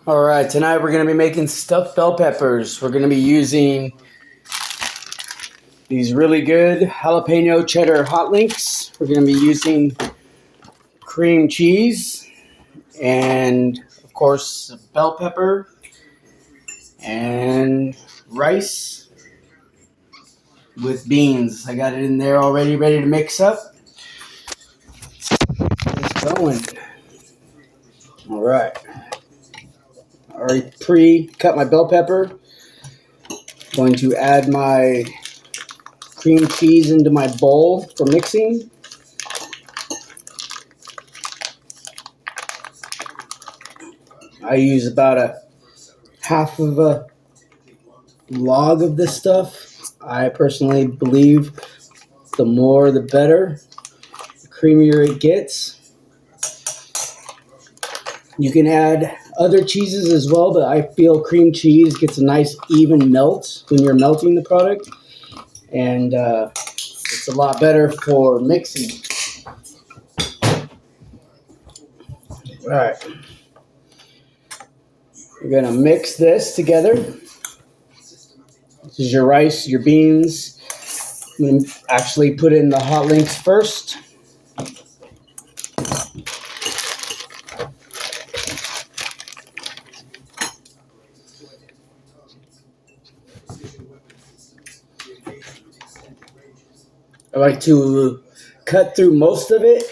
All right, tonight we're going to be making stuffed bell peppers. We're going to be using these really good jalapeno cheddar hot links. We're going to be using cream cheese and, of course, bell pepper and rice with beans. I got it in there already, ready to mix up. It's going. All right. I already pre-cut my bell pepper. Going to add my cream cheese into my bowl for mixing. I use about a half of a log of this stuff. I personally believe the more the better, the creamier it gets. You can add other cheeses as well, but I feel cream cheese gets a nice even melt when you're melting the product, and it's a lot better for mixing. All right, we're gonna mix this together. This is your rice, your beans. I'm gonna actually put in the hot links first. I like to cut through most of it,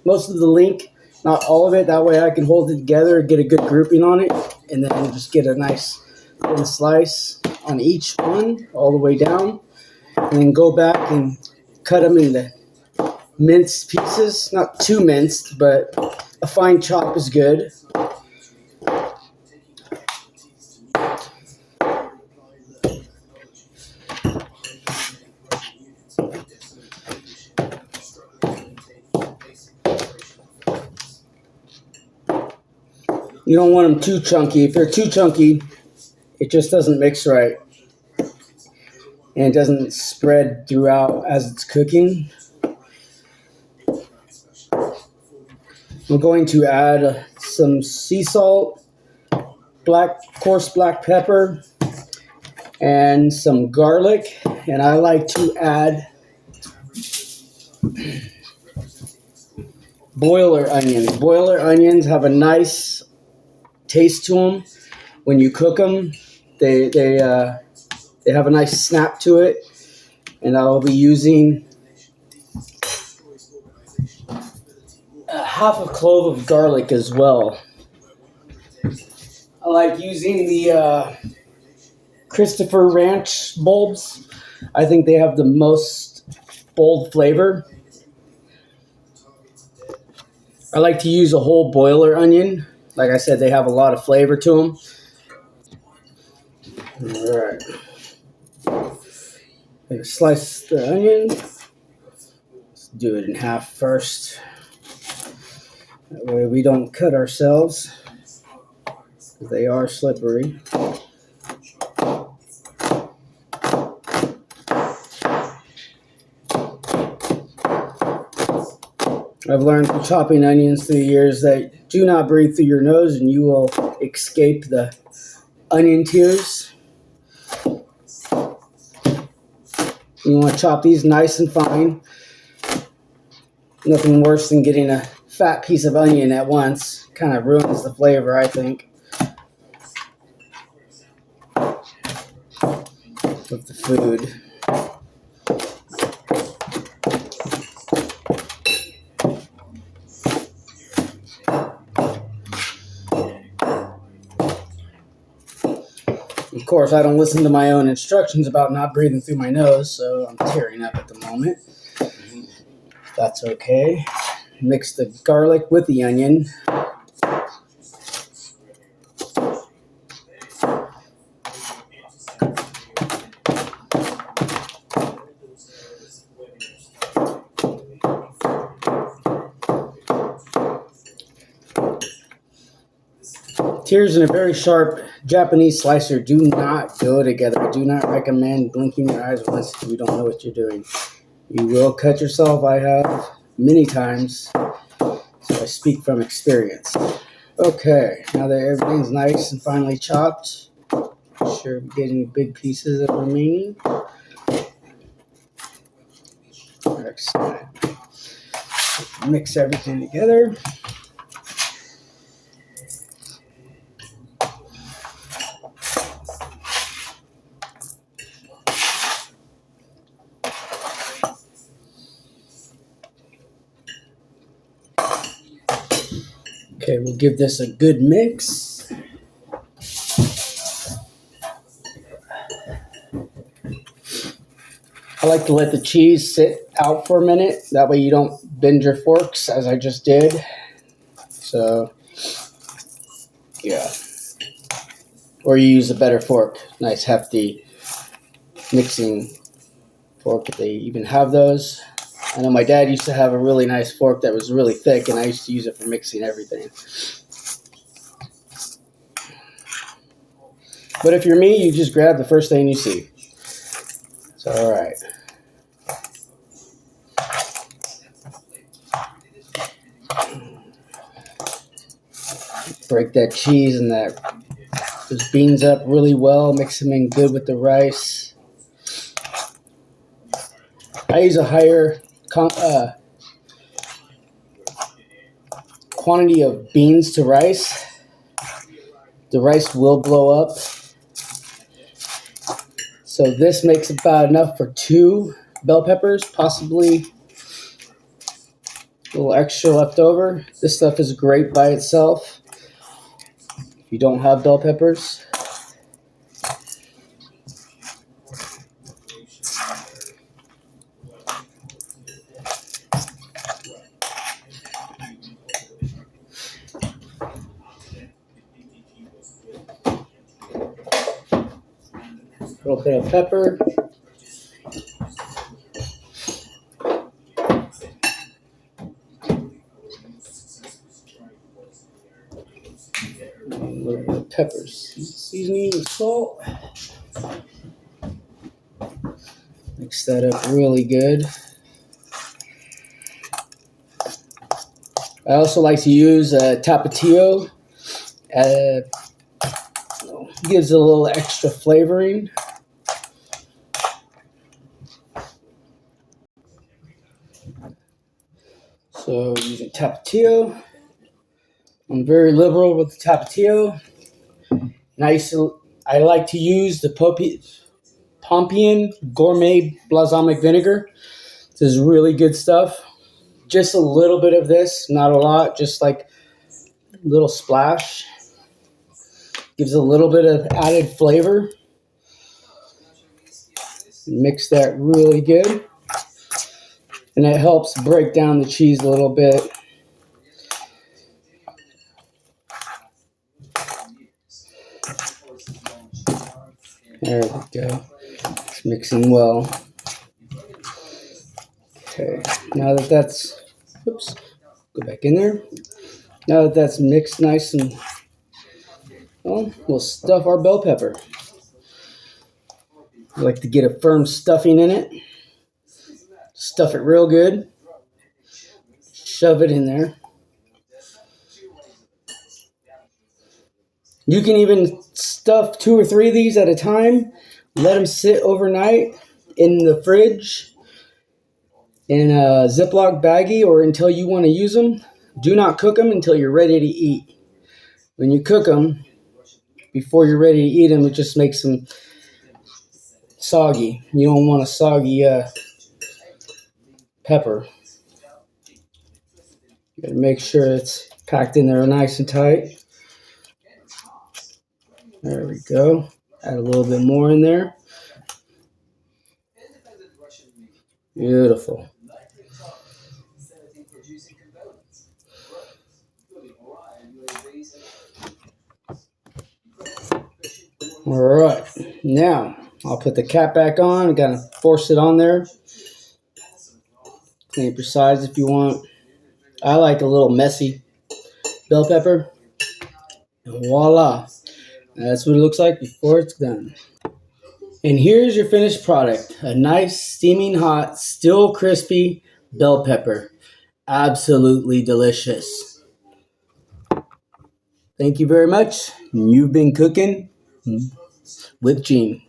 most of the link, not all of it. That way I can hold it together, get a good grouping on it, and then just get a nice thin slice on each one all the way down. And then go back and cut them into minced pieces. Not too minced, but a fine chop is good. You don't want them too chunky. If they're too chunky, it just doesn't mix right. And it doesn't spread throughout as it's cooking. I'm going to add some sea salt, coarse black pepper, and some garlic. And I like to add boiler onions. Boiler onions have a nice taste to them. When you cook them, they have a nice snap to it. And I'll be using a half a clove of garlic as well. I like using the Christopher Ranch bulbs. I think they have the most bold flavor. I like to use a whole boiler onion. Like I said, they have a lot of flavor to them. All right. Slice the onion. Let's do it in half first. That way we don't cut ourselves. They are slippery. I've learned from chopping onions through the years that do not breathe through your nose and you will escape the onion tears. You want to chop these nice and fine. Nothing worse than getting a fat piece of onion at once. Kind of ruins the flavor, I think, of the food. Of course, I don't listen to my own instructions about not breathing through my nose, so I'm tearing up at the moment. That's okay. Mix the garlic with the onion. Tears and a very sharp Japanese slicer do not go together. I do not recommend blinking your eyes once if you don't know what you're doing. You will cut yourself. I have many times, so I speak from experience. Okay, now that everything's nice and finely chopped, make sure I'm getting big pieces that are remaining. Excellent. Mix everything together. Okay, we'll give this a good mix. I like to let the cheese sit out for a minute. That way you don't bend your forks as I just did. So, yeah. Or you use a better fork. Nice hefty mixing fork if they even have those. I know my dad used to have a really nice fork that was really thick, and I used to use it for mixing everything. But if you're me, you just grab the first thing you see. It's all right. Break that cheese and those beans up really well. Mix them in good with the rice. I use a higher quantity of beans to rice. The rice will blow up. So this makes about enough for 2 bell peppers, possibly a little extra left over. This stuff is great by itself if you don't have bell peppers. A little bit of pepper. A little bit of peppers, seasoning, and salt. Mix that up really good. I also like to use Tapatio. Gives it a little extra flavoring. So using Tapatio. I'm very liberal with the Tapatio. And I like to use the Pompian Gourmet Balsamic Vinegar. This is really good stuff. Just a little bit of this, not a lot, just like a little splash. Gives a little bit of added flavor. Mix that really good. And it helps break down the cheese a little bit. There we go. It's mixing well. Okay, now that that's, oops, go back in there. Now that that's mixed nice and well, we'll stuff our bell pepper. I like to get a firm stuffing in it. Stuff it real good. Shove it in there. You can even stuff 2 or 3 of these at a time. Let them sit overnight in the fridge in a Ziploc baggie or until you want to use them. Do not cook them until you're ready to eat. When you cook them, before you're ready to eat them, it just makes them soggy. You don't want a soggy pepper. You gotta make sure it's packed in there nice and tight. There we go. Add a little bit more in there. Beautiful. All right, now I'll put the cap back on. Gotta force it on there. Clean up your sides if you want. I like a little messy bell pepper. And voila. That's what it looks like before it's done. And here's your finished product. A nice, steaming hot, still crispy bell pepper. Absolutely delicious. Thank you very much. You've been cooking with Gene.